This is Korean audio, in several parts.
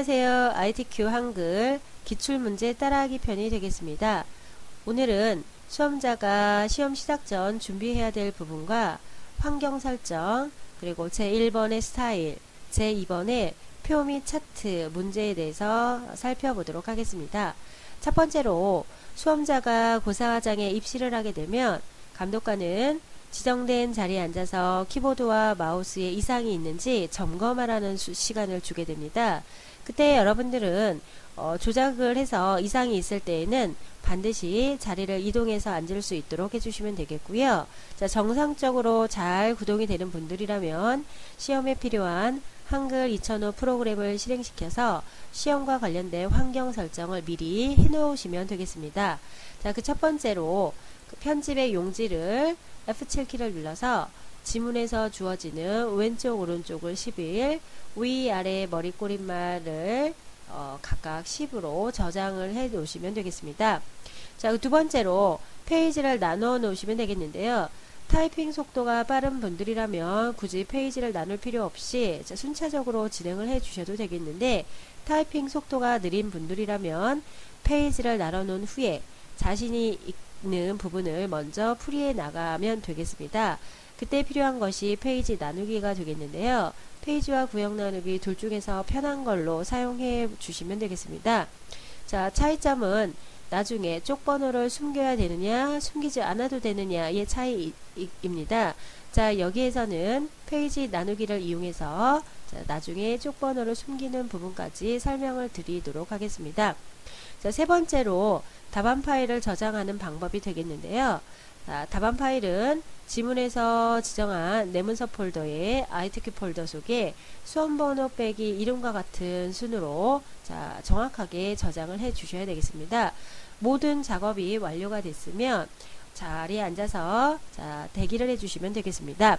안녕하세요. ITQ 한글 기출문제 따라하기 편이 되겠습니다. 오늘은 수험자가 시험 시작 전 준비해야 될 부분과 환경 설정, 그리고 제1번의 스타일, 제2번의 표 및 차트 문제에 대해서 살펴보도록 하겠습니다. 첫 번째로 수험자가 고사과정에 입시를 하게 되면 감독관은 지정된 자리에 앉아서 키보드와 마우스에 이상이 있는지 점검하라는 시간을 주게 됩니다. 그때 여러분들은 조작을 해서 이상이 있을 때에는 반드시 자리를 이동해서 앉을 수 있도록 해주시면 되겠고요. 자, 정상적으로 잘 구동이 되는 분들이라면 시험에 필요한 한글 2005 프로그램을 실행시켜서 시험과 관련된 환경 설정을 미리 해 놓으시면 되겠습니다. 자, 그 첫 번째로 편집의 용지를 F7키를 눌러서 지문에서 주어지는 왼쪽 오른쪽을 11, 위아래 머리 꼬릿말을 각각 10으로 저장을 해 놓으시면 되겠습니다. 자, 두 번째로 페이지를 나누어 놓으시면 되겠는데요. 타이핑 속도가 빠른 분들이라면 굳이 페이지를 나눌 필요 없이 순차적으로 진행을 해 주셔도 되겠는데, 타이핑 속도가 느린 분들이라면 페이지를 나눠 놓은 후에 자신이 있는 부분을 먼저 풀이해 나가면 되겠습니다. 그때 필요한 것이 페이지 나누기가 되겠는데요. 페이지와 구역 나누기 둘 중에서 편한 걸로 사용해 주시면 되겠습니다. 자, 차이점은 나중에 쪽번호를 숨겨야 되느냐 숨기지 않아도 되느냐의 차이입니다. 자, 여기에서는 페이지 나누기를 이용해서 나중에 쪽번호를 숨기는 부분까지 설명을 드리도록 하겠습니다. 자, 세 번째로 답안 파일을 저장하는 방법이 되겠는데요. 자, 답안 파일은 지문에서 지정한 내 문서 폴더의 ITQ 폴더 속에 수험번호 빼기 이름과 같은 순으로 정확하게 저장을 해 주셔야 되겠습니다. 모든 작업이 완료가 됐으면 자리에 앉아서 대기를 해 주시면 되겠습니다.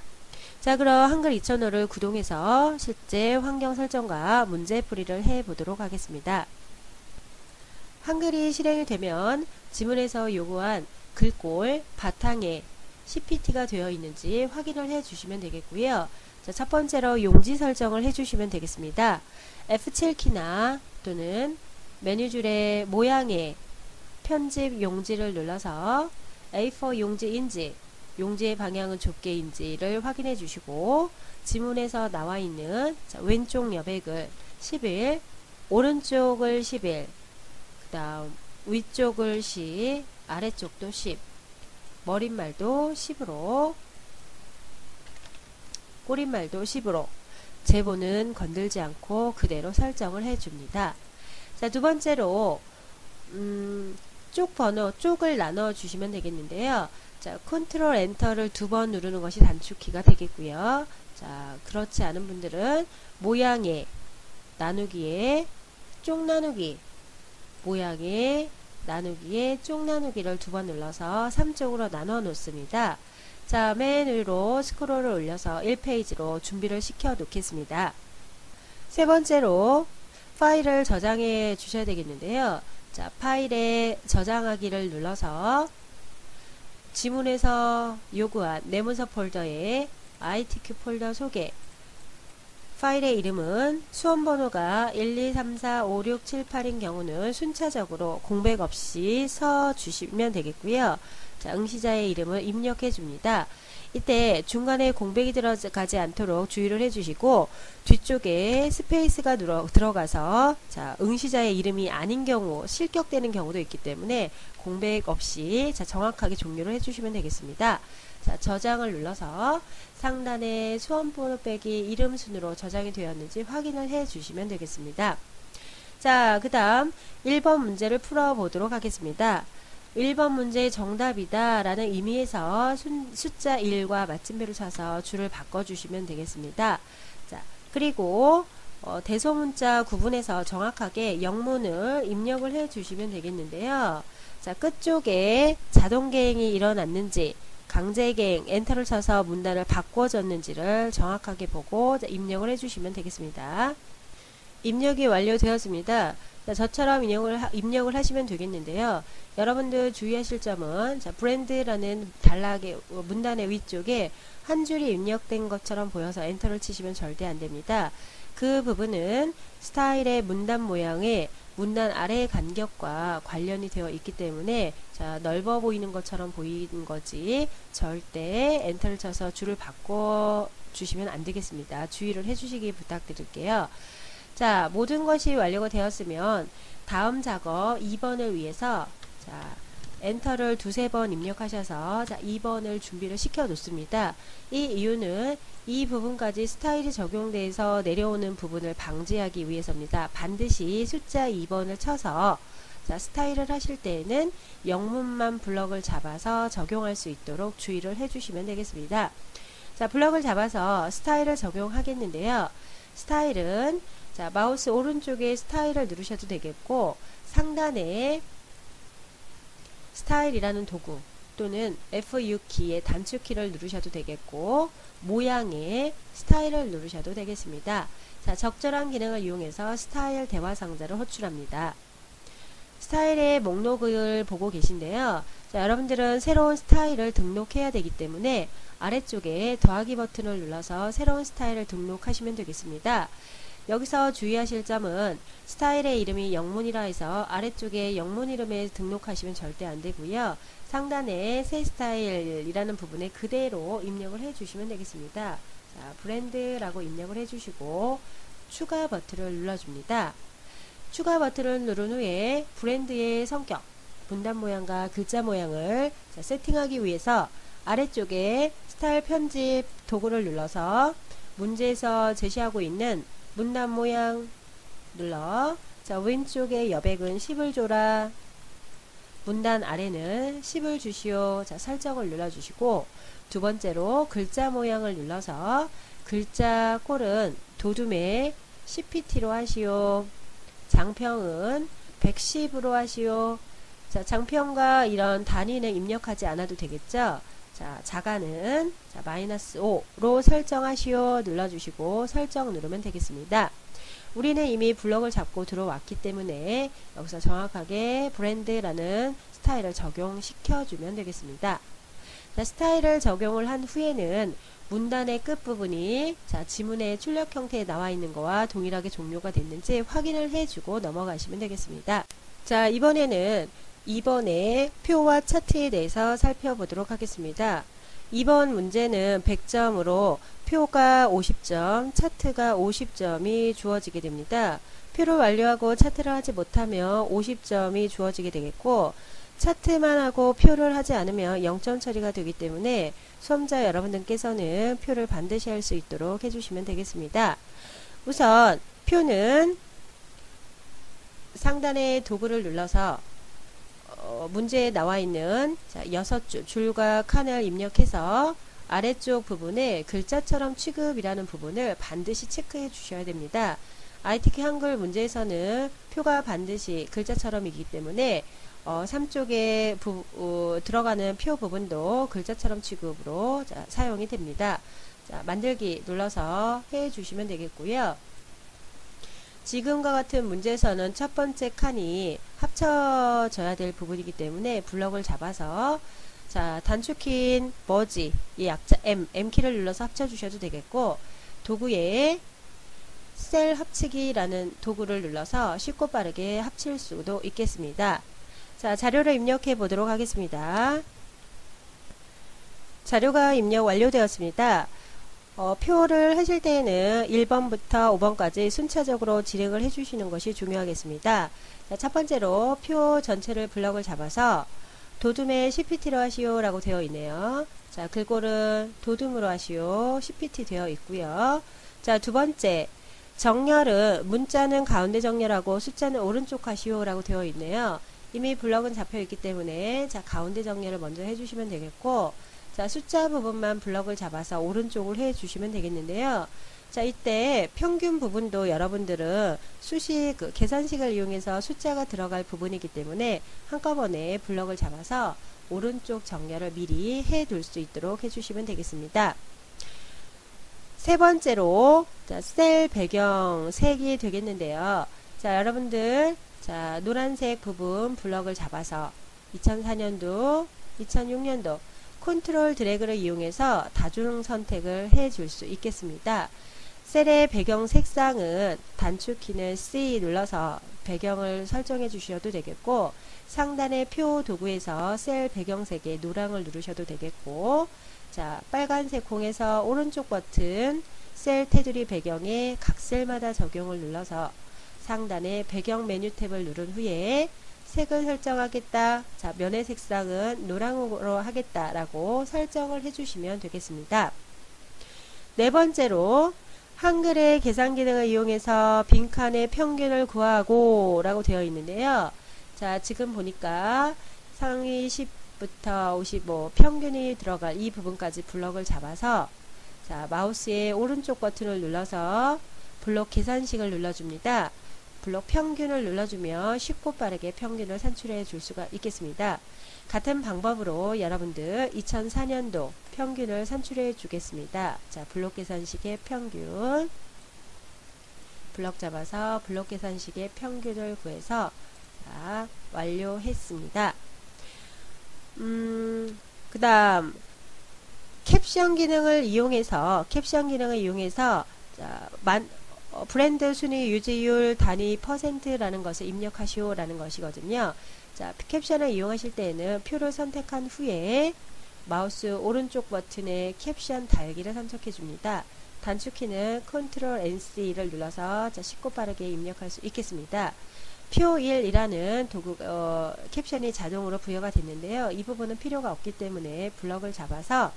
자, 그럼 한글 2005를 구동해서 실제 환경 설정과 문제풀이를 해 보도록 하겠습니다. 한글이 실행이 되면 지문에서 요구한 글꼴 바탕에 CPT가 되어 있는지 확인을 해 주시면 되겠고요. 자, 첫 번째로 용지 설정을 해 주시면 되겠습니다. F7키나 또는 메뉴줄의 모양의 편집 용지를 눌러서 A4 용지인지, 용지의 방향은 좁게인지를 확인해 주시고, 지문에서 나와 있는 왼쪽 여백을 11, 오른쪽을 11, 그 다음 위쪽을 10, 아래쪽도 10, 머릿말도 10으로, 꼬릿말도 10으로 제본은 건들지 않고 그대로 설정을 해줍니다. 자, 두 번째로 쪽 번호, 쪽을 나눠 주시면 되겠는데요. 자, 컨트롤 엔터를 두 번 누르는 것이 단축키가 되겠고요. 자, 그렇지 않은 분들은 모양의 나누기에 쪽 나누기, 모양의 나누기에 쪽 나누기를 두 번 눌러서 3쪽으로 나눠 놓습니다. 자, 맨 위로 스크롤을 올려서 1페이지로 준비를 시켜 놓겠습니다. 세 번째로 파일을 저장해 주셔야 되겠는데요. 자, 파일에 저장하기를 눌러서 지문에서 요구한 내 문서 폴더의 ITQ 폴더 속에 파일의 이름은 수험번호가 1, 2, 3, 4, 5, 6, 7, 8인 경우는 순차적으로 공백 없이 써 주시면 되겠고요. 자, 응시자의 이름을 입력해 줍니다. 이때 중간에 공백이 들어가지 않도록 주의를 해주시고, 뒤쪽에 스페이스가 들어가서 응시자의 이름이 아닌 경우 실격되는 경우도 있기 때문에 공백 없이 정확하게 종료를 해주시면 되겠습니다. 자, 저장을 눌러서 상단에 수험번호 빼기 이름 순으로 저장이 되었는지 확인을 해 주시면 되겠습니다. 자, 그 다음 1번 문제를 풀어 보도록 하겠습니다. 1번 문제의 정답이다 라는 의미에서 숫자 1과 맞춤표를 쳐서 줄을 바꿔 주시면 되겠습니다. 자, 그리고 대소문자 구분해서 정확하게 영문을 입력을 해 주시면 되겠는데요. 자, 끝쪽에 자동개행이 일어났는지, 강제개행 엔터를 쳐서 문단을 바꿔줬는지를 정확하게 보고 입력을 해주시면 되겠습니다. 입력이 완료되었습니다. 자, 저처럼 입력을 하시면 되겠는데요. 여러분들 주의하실 점은 브랜드라는 단락의 문단의 위쪽에 한 줄이 입력된 것처럼 보여서 엔터를 치시면 절대 안됩니다. 그 부분은 스타일의 문단 모양의 문단 아래의 간격과 관련이 되어 있기 때문에 자, 넓어 보이는 것처럼 보이는 거지 절대 엔터를 쳐서 줄을 바꿔 주시면 안 되겠습니다. 주의를 해 주시기 부탁드릴게요. 자, 모든 것이 완료가 되었으면 다음 작업 2번을 위해서 자, 엔터를 두세 번 입력하셔서 자, 2번을 준비를 시켜 놓습니다. 이 이유는 이 부분까지 스타일이 적용돼서 내려오는 부분을 방지하기 위해서입니다. 반드시 숫자 2번을 쳐서 자, 스타일을 하실 때에는 영문만 블럭을 잡아서 적용할 수 있도록 주의를 해주시면 되겠습니다. 자, 블럭을 잡아서 스타일을 적용하겠는데요. 스타일은 자, 마우스 오른쪽에 스타일을 누르셔도 되겠고 상단에 스타일이라는 도구 또는 F6키의 단축키를 누르셔도 되겠고 모양의 스타일을 누르셔도 되겠습니다. 자, 적절한 기능을 이용해서 스타일 대화 상자를 호출합니다. 스타일의 목록을 보고 계신데요. 자, 여러분들은 새로운 스타일을 등록해야 되기 때문에 아래쪽에 더하기 버튼을 눌러서 새로운 스타일을 등록하시면 되겠습니다. 여기서 주의하실 점은 스타일의 이름이 영문이라 해서 아래쪽에 영문 이름에 등록하시면 절대 안 되고요. 상단에 새 스타일이라는 부분에 그대로 입력을 해 주시면 되겠습니다. 자, 브랜드라고 입력을 해 주시고 추가 버튼을 눌러줍니다. 추가 버튼을 누른 후에 브랜드의 성격, 문단 모양과 글자 모양을 자, 세팅하기 위해서 아래쪽에 스타일 편집 도구를 눌러서 문제에서 제시하고 있는 문단 모양 눌러 자, 왼쪽에 여백은 10을 줘라. 문단 아래는 10을 주시오. 자, 설정을 눌러주시고 두 번째로 글자 모양을 눌러서 글자 꼴은 도둠에 CPT로 하시오. 장평은 110으로 하시오. 자, 장평과 이런 단위는 입력하지 않아도 되겠죠. 자, 자가는 자, -5로 설정하시오. 눌러주시고 설정 누르면 되겠습니다. 우리는 이미 블럭을 잡고 들어왔기 때문에 여기서 정확하게 브랜드라는 스타일을 적용시켜 주면 되겠습니다. 자, 스타일을 적용을 한 후에는 문단의 끝부분이 자, 지문의 출력 형태에 나와 있는 거와 동일하게 종료가 됐는지 확인을 해주고 넘어가시면 되겠습니다. 자, 이번에는 2번의 표와 차트에 대해서 살펴보도록 하겠습니다. 2번 문제는 100점으로 표가 50점, 차트가 50점이 주어지게 됩니다. 표를 완료하고 차트를 하지 못하면 50점이 주어지게 되겠고 차트만 하고 표를 하지 않으면 0점 처리가 되기 때문에 수험자 여러분들께서는 표를 반드시 할 수 있도록 해주시면 되겠습니다. 우선 표는 상단의 도구를 눌러서 문제에 나와 있는 자, 6줄 줄과 칸을 입력해서 아래쪽 부분에 글자처럼 취급이라는 부분을 반드시 체크해 주셔야 됩니다. ITK 한글 문제에서는 표가 반드시 글자처럼이기 때문에 3쪽에 들어가는 표 부분도 글자처럼 취급으로 자, 사용이 됩니다. 자, 만들기 눌러서 해 주시면 되겠고요. 지금과 같은 문제에서는 첫 번째 칸이 합쳐져야 될 부분이기 때문에 블럭을 잡아서 자, 단축키인 머지 이 약자 M키를 눌러서 합쳐 주셔도 되겠고 도구에 셀 합치기라는 도구를 눌러서 쉽고 빠르게 합칠 수도 있겠습니다. 자, 자료를 입력해 보도록 하겠습니다. 자료가 입력 완료되었습니다. 표를 하실 때에는 1번부터 5번까지 순차적으로 진행을 해주시는 것이 중요하겠습니다. 자, 첫 번째로 표 전체를 블럭을 잡아서 도둠에 CPT로 하시오 라고 되어 있네요. 자, 글꼴은 도둠으로 하시오. CPT 되어 있고요. 자, 두 번째 정렬은 문자는 가운데 정렬하고 숫자는 오른쪽 하시오 라고 되어 있네요. 이미 블럭은 잡혀 있기 때문에 자, 가운데 정렬을 먼저 해주시면 되겠고 자, 숫자 부분만 블럭을 잡아서 오른쪽을 해 주시면 되겠는데요. 자, 이때 평균 부분도 여러분들은 수식, 계산식을 이용해서 숫자가 들어갈 부분이기 때문에 한꺼번에 블럭을 잡아서 오른쪽 정렬을 미리 해 둘 수 있도록 해 주시면 되겠습니다. 세 번째로 자, 셀 배경 색이 되겠는데요. 자, 여러분들 자, 노란색 부분 블럭을 잡아서 2004년도, 2006년도 컨트롤 드래그를 이용해서 다중 선택을 해 줄 수 있겠습니다. 셀의 배경 색상은 단축키는 C 눌러서 배경을 설정해 주셔도 되겠고, 상단의 표 도구에서 셀 배경색의 노랑을 누르셔도 되겠고, 자, 빨간색 공에서 오른쪽 버튼 셀 테두리 배경에 각 셀마다 적용을 눌러서 상단의 배경 메뉴 탭을 누른 후에 색을 설정하겠다. 자, 면의 색상은 노랑으로 하겠다라고 설정을 해주시면 되겠습니다. 네 번째로 한글의 계산 기능을 이용해서 빈칸의 평균을 구하고 라고 되어 있는데요. 자, 지금 보니까 상위 10부터 55 평균이 들어갈 이 부분까지 블럭을 잡아서 자, 마우스의 오른쪽 버튼을 눌러서 블록 계산식을 눌러줍니다. 블록 평균을 눌러주면 쉽고 빠르게 평균을 산출해 줄 수가 있겠습니다. 같은 방법으로 여러분들 2004년도 평균을 산출해 주겠습니다. 자, 블록 계산식의 평균, 블럭 잡아서 블록 계산식의 평균을 구해서 자, 완료했습니다. 그 다음 캡션 기능을 이용해서 자, 브랜드 순위 유지율 단위 퍼센트라는 것을 입력하시오 라는 것이거든요. 자, 캡션을 이용하실 때에는 표를 선택한 후에 마우스 오른쪽 버튼에 캡션 달기를 선택해 줍니다. 단축키는 Ctrl NC를 눌러서 자, 쉽고 빠르게 입력할 수 있겠습니다. 표 1이라는 도구, 캡션이 자동으로 부여가 됐는데요. 이 부분은 필요가 없기 때문에 블럭을 잡아서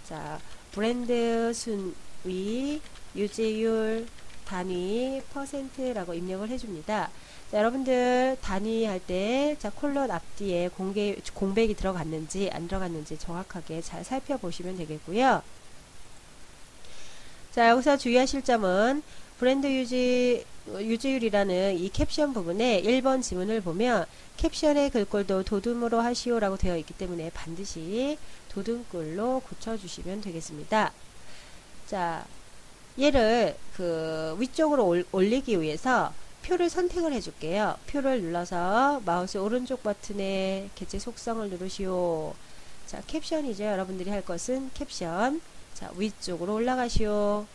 자, 브랜드 순위 유지율 단위 퍼센트라고 입력을 해줍니다. 자, 여러분들 단위 할 때 자, 콜론 앞뒤에 공백이 들어갔는지 안 들어갔는지 정확하게 잘 살펴보시면 되겠고요. 자, 여기서 주의하실 점은 브랜드 유지율이라는 이 캡션 부분에 1번 지문을 보면 캡션의 글꼴도 도둠으로 하시오 라고 되어 있기 때문에 반드시 도둠글로 고쳐주시면 되겠습니다. 자, 얘를 그 위쪽으로 올리기 위해서 표를 선택을 해줄게요. 표를 눌러서 마우스 오른쪽 버튼에 개체 속성을 누르시오. 자, 캡션이죠. 여러분들이 할 것은 캡션. 자, 위쪽으로 올라가시오.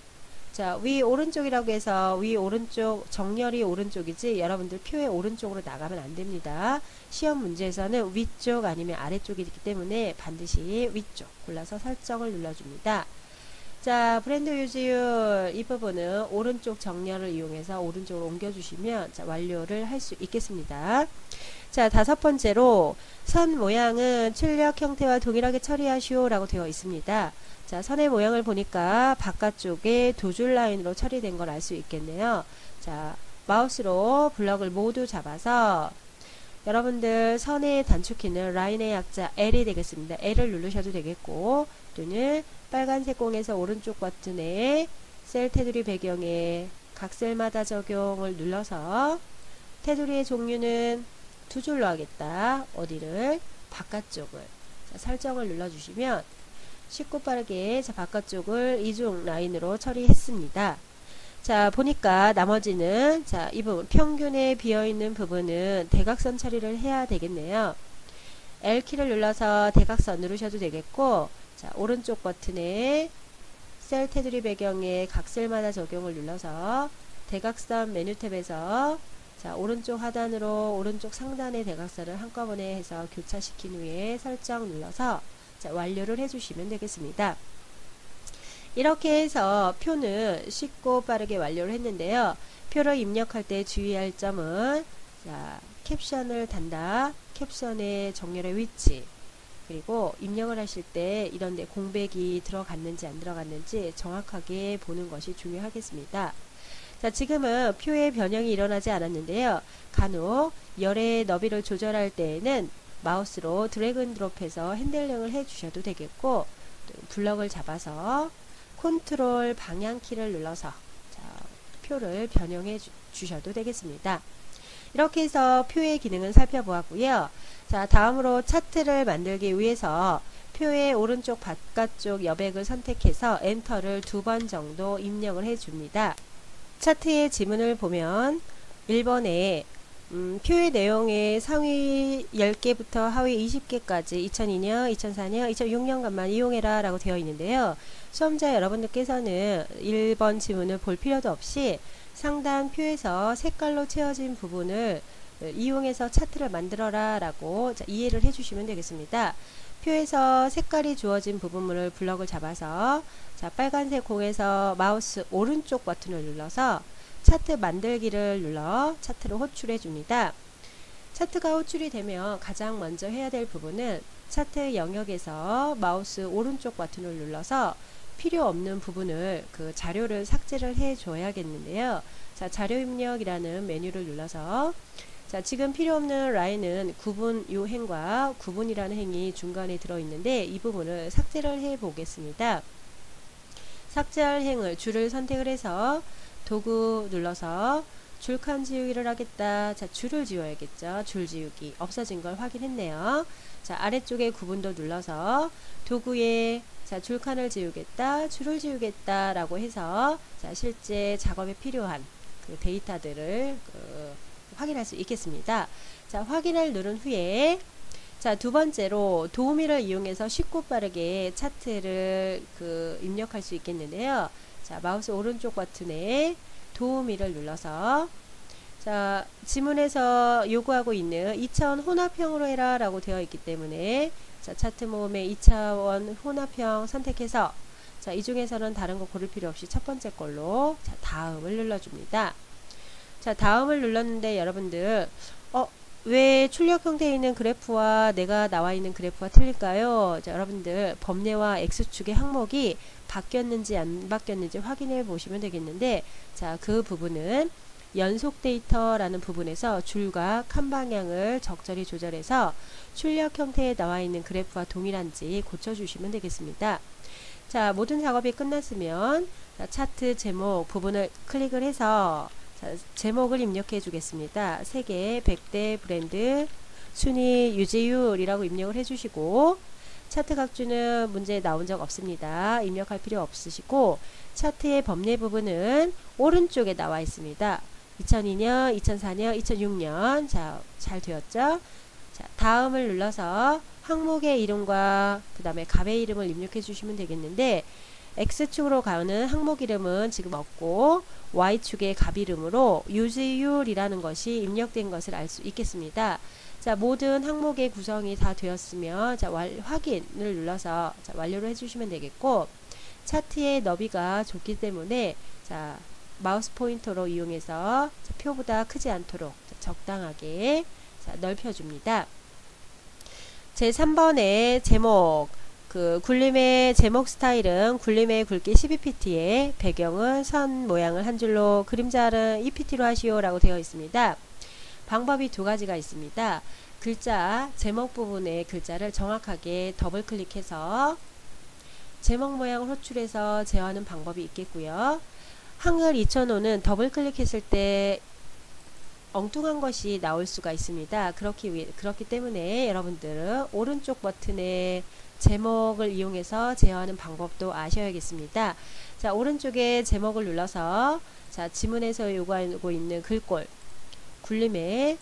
자, 위 오른쪽이라고 해서 위 오른쪽 정렬이 오른쪽이지 여러분들 표의 오른쪽으로 나가면 안 됩니다. 시험 문제에서는 위쪽 아니면 아래쪽이기 때문에 반드시 위쪽 골라서 설정을 눌러줍니다. 자, 브랜드 유지율 이 부분은 오른쪽 정렬을 이용해서 오른쪽으로 옮겨주시면 자, 완료를 할 수 있겠습니다. 자, 다섯 번째로 선 모양은 출력 형태와 동일하게 처리하시오 라고 되어 있습니다. 자, 선의 모양을 보니까 바깥쪽에 두 줄 라인으로 처리된 걸 알 수 있겠네요. 자, 마우스로 블럭을 모두 잡아서 여러분들 선의 단축키는 라인의 약자 L이 되겠습니다. L을 누르셔도 되겠고 또는 빨간색 공에서 오른쪽 버튼에 셀 테두리 배경에 각 셀마다 적용을 눌러서 테두리의 종류는 두 줄로 하겠다. 어디를? 바깥쪽을. 자, 설정을 눌러주시면 쉽고 빠르게 자, 바깥쪽을 이중 라인으로 처리했습니다. 자, 보니까 나머지는 자, 이 부분 평균에 비어있는 부분은 대각선 처리를 해야 되겠네요. L키를 눌러서 대각선 누르셔도 되겠고 자, 오른쪽 버튼에 셀 테두리 배경에 각 셀마다 적용을 눌러서 대각선 메뉴 탭에서 자, 오른쪽 하단으로 오른쪽 상단의 대각선을 한꺼번에 해서 교차시킨 후에 설정 눌러서 자, 완료를 해주시면 되겠습니다. 이렇게 해서 표는 쉽고 빠르게 완료를 했는데요. 표를 입력할 때 주의할 점은 자, 캡션을 단다. 캡션의 정렬의 위치 그리고 입력을 하실 때 이런데 공백이 들어갔는지 안 들어갔는지 정확하게 보는 것이 중요하겠습니다. 자, 지금은 표의 변형이 일어나지 않았는데요. 간혹 열의 너비를 조절할 때에는 마우스로 드래그 앤 드롭해서 핸들링을 해 주셔도 되겠고 블럭을 잡아서 컨트롤 방향키를 눌러서 자, 표를 변형해 주셔도 되겠습니다. 이렇게 해서 표의 기능은 살펴보았고요. 자, 다음으로 차트를 만들기 위해서 표의 오른쪽 바깥쪽 여백을 선택해서 엔터를 2번 정도 입력을 해 줍니다. 차트의 지문을 보면 1번에 표의 내용의 상위 10개부터 하위 20개까지 2002년, 2004년, 2006년간만 이용해라 라고 되어 있는데요. 수험자 여러분들께서는 1번 지문을 볼 필요도 없이 상단 표에서 색깔로 채워진 부분을 이용해서 차트를 만들어라 라고 이해를 해주시면 되겠습니다. 표에서 색깔이 주어진 부분을 블럭을 잡아서 빨간색 공에서 마우스 오른쪽 버튼을 눌러서 차트 만들기를 눌러 차트를 호출해 줍니다. 차트가 호출이 되면 가장 먼저 해야 될 부분은 차트 영역에서 마우스 오른쪽 버튼을 눌러서 필요 없는 부분을 그 자료를 삭제를 해 줘야겠는데요. 자, 자료 입력이라는 메뉴를 눌러서 자, 지금 필요 없는 라인은 구분 요 행과 구분이라는 행이 중간에 들어 있는데 이 부분을 삭제를 해 보겠습니다. 삭제할 행을 줄을 선택을 해서 도구 눌러서 줄칸 지우기를 하겠다. 자, 줄을 지워야겠죠. 줄 지우기 없어진 걸 확인했네요. 자, 아래쪽에 구분도 눌러서 도구에 자, 줄칸을 지우겠다, 줄을 지우겠다 라고 해서 자, 실제 작업에 필요한 그 데이터들을 확인할 수 있겠습니다. 자, 확인을 누른 후에 자, 두 번째로 도우미를 이용해서 쉽고 빠르게 차트를 입력할 수 있겠는데요. 자, 마우스 오른쪽 버튼에 도우미를 눌러서 자, 지문에서 요구하고 있는 2차원 혼합형으로 해라 라고 되어 있기 때문에 자, 차트 모음의 2차원 혼합형 선택해서 자, 이 중에서는 다른 거 고를 필요 없이 첫 번째 걸로 자, 다음을 눌러줍니다. 자, 다음을 눌렀는데 여러분들 왜 출력 형태에 있는 그래프와 내가 나와 있는 그래프가 틀릴까요? 자, 여러분들 범례와 X축의 항목이 바뀌었는지 안 바뀌었는지 확인해 보시면 되겠는데 자, 그 부분은 연속 데이터라는 부분에서 줄과 칸 방향을 적절히 조절해서 출력 형태에 나와 있는 그래프와 동일한지 고쳐주시면 되겠습니다. 자, 모든 작업이 끝났으면 자, 차트 제목 부분을 클릭을 해서 자, 제목을 입력해 주겠습니다. 세계 100대 브랜드 순위 유지율이라고 입력을 해주시고 차트 각주는 문제 나온 적 없습니다. 입력할 필요 없으시고 차트의 범례 부분은 오른쪽에 나와 있습니다. 2002년, 2004년, 2006년 자, 잘 되었죠? 자, 다음을 눌러서 항목의 이름과 그 다음에 값의 이름을 입력해 주시면 되겠는데 X축으로 가는 항목 이름은 지금 없고 Y축의 값 이름으로 유지율이라는 것이 입력된 것을 알 수 있겠습니다. 자, 모든 항목의 구성이 다 되었으면 자, 확인을 눌러서 자, 완료를 해주시면 되겠고 차트의 너비가 좁기 때문에 자, 마우스 포인터로 이용해서 자, 표보다 크지 않도록 자, 적당하게 자, 넓혀줍니다. 제 3번의 제목 굴림의 제목 스타일은 굴림의 굵기 12pt에 배경은 선 모양을 한 줄로 그림자를 2pt로 하시오 라고 되어 있습니다. 방법이 두 가지가 있습니다. 글자 제목 부분의 글자를 정확하게 더블 클릭해서 제목 모양을 호출해서 제어하는 방법이 있겠고요. 한글 2005는 더블 클릭했을 때 엉뚱한 것이 나올 수가 있습니다. 그렇기 때문에 여러분들은 오른쪽 버튼에 제목을 이용해서 제어하는 방법도 아셔야겠습니다. 자, 오른쪽에 제목을 눌러서 자, 지문에서 요구하고 있는 글꼴 굴림에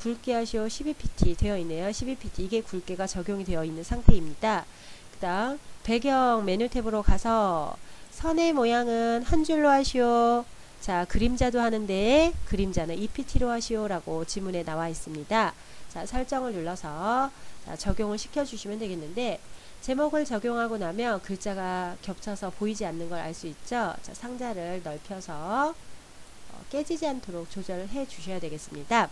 굵게 하시오 12pt 되어 있네요. 12pt 이게 굵게가 적용이 되어 있는 상태입니다. 그 다음 배경 메뉴 탭으로 가서 선의 모양은 한 줄로 하시오. 자, 그림자도 하는데 그림자는 2pt로 하시오 라고 지문에 나와 있습니다. 자, 설정을 눌러서 자, 적용을 시켜주시면 되겠는데 제목을 적용하고 나면 글자가 겹쳐서 보이지 않는 걸 알 수 있죠. 자, 상자를 넓혀서 깨지지 않도록 조절을 해 주셔야 되겠습니다.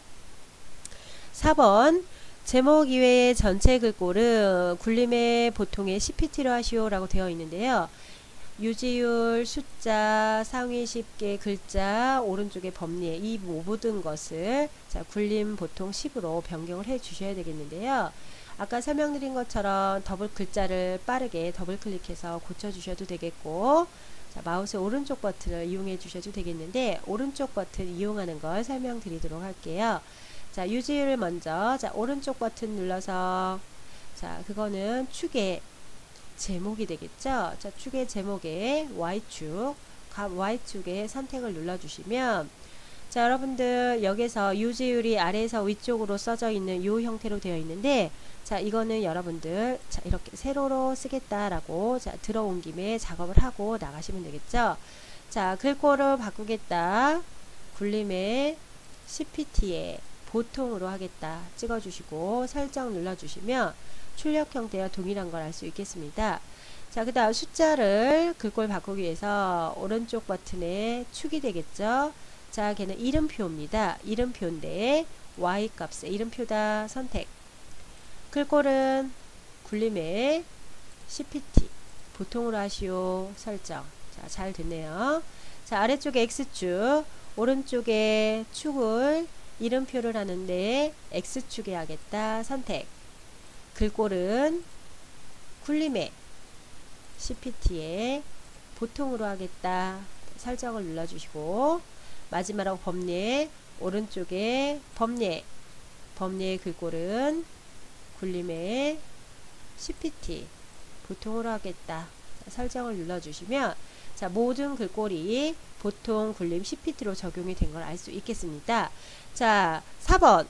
4번 제목 이외의 전체 글꼴은 굴림의 보통의 10pt로 하시오 라고 되어 있는데요. 유지율, 숫자, 상위 10개 글자, 오른쪽에 범례 이 모든 것을 자, 굴림 보통 10으로 변경을 해 주셔야 되겠는데요. 아까 설명드린 것처럼 더블 글자를 빠르게 더블 클릭해서 고쳐 주셔도 되겠고 자, 마우스 오른쪽 버튼을 이용해 주셔도 되겠는데 오른쪽 버튼 이용하는 걸 설명드리도록 할게요. 자, 유지율을 먼저 자, 오른쪽 버튼 눌러서 자, 그거는 축의 제목이 되겠죠. 자, 축의 제목에 Y축, 값 Y축의 선택을 눌러주시면 자, 여러분들 여기서 유지율이 아래에서 위쪽으로 써져 있는 이 형태로 되어 있는데, 자, 이거는 여러분들 자, 이렇게 세로로 쓰겠다라고 자, 들어온 김에 작업을 하고 나가시면 되겠죠. 자, 글꼴을 바꾸겠다. 굴림의 CPT에 보통으로 하겠다 찍어주시고 설정 눌러주시면 출력 형태와 동일한 걸 알 수 있겠습니다. 자, 그 다음 숫자를 글꼴 바꾸기 위해서 오른쪽 버튼에 축이 되겠죠. 자, 걔는 이름표입니다. 이름표인데 Y 값에 이름표다 선택. 글꼴은 굴림의 CPT 보통으로 하시오 설정. 자, 잘 됐네요. 자, 아래쪽에 X축, 오른쪽에 축을 이름표를 하는데 X축에 하겠다 선택. 글꼴은 굴림의 CPT에 보통으로 하겠다 설정을 눌러주시고, 마지막으로 범례, 오른쪽에 범례의 글꼴은 굴림의 CPT 보통으로 하겠다 설정을 눌러주시면 자, 모든 글꼴이 보통 굴림 CPT로 적용이 된 걸 알 수 있겠습니다. 자, 4번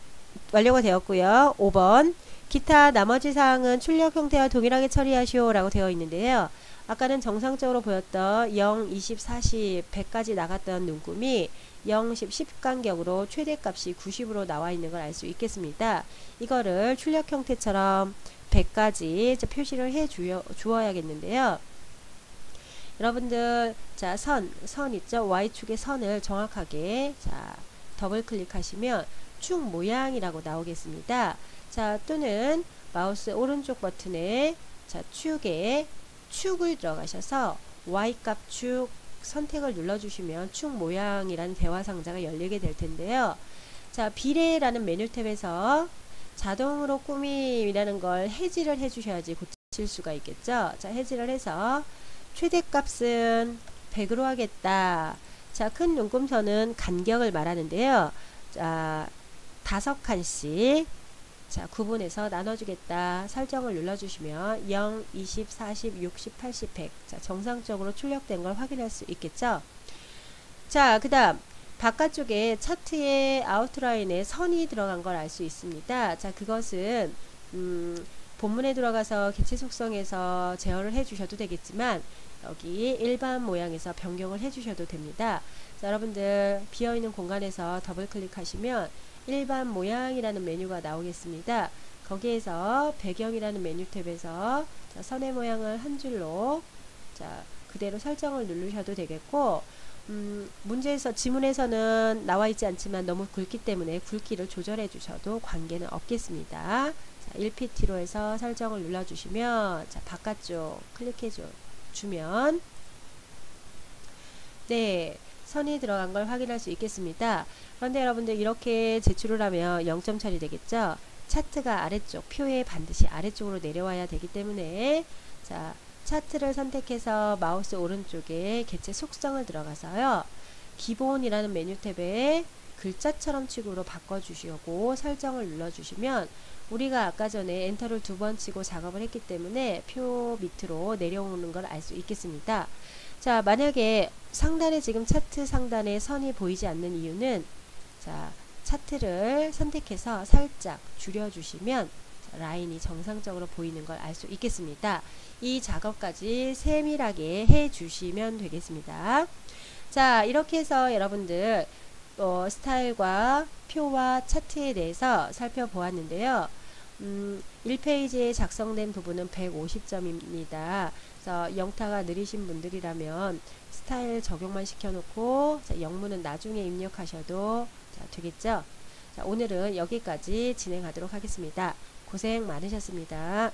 완료가 되었고요. 5번 기타 나머지 사항은 출력 형태와 동일하게 처리하시오 라고 되어 있는데요. 아까는 정상적으로 보였던 0, 20, 40, 100까지 나갔던 눈금이 0, 10 간격으로 최대값이 90으로 나와 있는 걸 알 수 있겠습니다. 이거를 출력 형태처럼 100까지 표시를 해 주어야겠는데요. 여러분들 자, 선 있죠? Y축의 선을 정확하게 자, 더블 클릭하시면 축 모양이라고 나오겠습니다. 자, 또는 마우스 오른쪽 버튼에 자, 축을 들어가셔서 Y값 축 선택을 눌러주시면 축 모양이라는 대화 상자가 열리게 될 텐데요. 자, 비례라는 메뉴 탭에서 자동으로 꾸밈이라는 걸 해지를 해주셔야지 고칠 수가 있겠죠. 자, 해지를 해서 최대값은 100으로 하겠다. 자, 큰 눈금선은 간격을 말하는데요. 자, 5칸씩 자, 구분해서 나눠주겠다 설정을 눌러주시면 0, 20, 40, 60, 80, 100 자, 정상적으로 출력된 걸 확인할 수 있겠죠. 자, 그 다음 바깥쪽에 차트의 아웃라인에 선이 들어간 걸 알 수 있습니다. 자, 그것은 본문에 들어가서 개체 속성에서 제어를 해 주셔도 되겠지만 여기 일반 모양에서 변경을 해 주셔도 됩니다. 자, 여러분들 비어있는 공간에서 더블 클릭하시면 일반 모양이라는 메뉴가 나오겠습니다. 거기에서 배경이라는 메뉴 탭에서 자, 선의 모양을 한 줄로 자, 그대로 설정을 누르셔도 되겠고, 문제에서 지문에서는 나와 있지 않지만 너무 굵기 때문에 굵기를 조절해 주셔도 관계는 없겠습니다. 자, 1pt로 해서 설정을 눌러주시면 자, 바깥쪽 클릭해 주면 네, 선이 들어간 걸 확인할 수 있겠습니다. 그런데 여러분들 이렇게 제출을 하면 0점 처리 되겠죠. 차트가 아래쪽, 표에 반드시 아래쪽으로 내려와야 되기 때문에 자, 차트를 선택해서 마우스 오른쪽에 개체 속성을 들어가서요. 기본이라는 메뉴 탭에 글자처럼 축으로 바꿔주시고 설정을 눌러주시면 우리가 아까 전에 엔터를 2번 치고 작업을 했기 때문에 표 밑으로 내려오는 걸 알 수 있겠습니다. 자, 만약에 상단에 지금 차트 상단에 선이 보이지 않는 이유는 자, 차트를 선택해서 살짝 줄여주시면 라인이 정상적으로 보이는 걸 알 수 있겠습니다. 이 작업까지 세밀하게 해 주시면 되겠습니다. 자, 이렇게 해서 여러분들 스타일과 표와 차트에 대해서 살펴보았는데요. 1페이지에 작성된 부분은 150점입니다. 그래서 영타가 느리신 분들이라면 스타일 적용만 시켜놓고 자, 영문은 나중에 입력하셔도 자, 되겠죠. 자, 오늘은 여기까지 진행하도록 하겠습니다. 고생 많으셨습니다.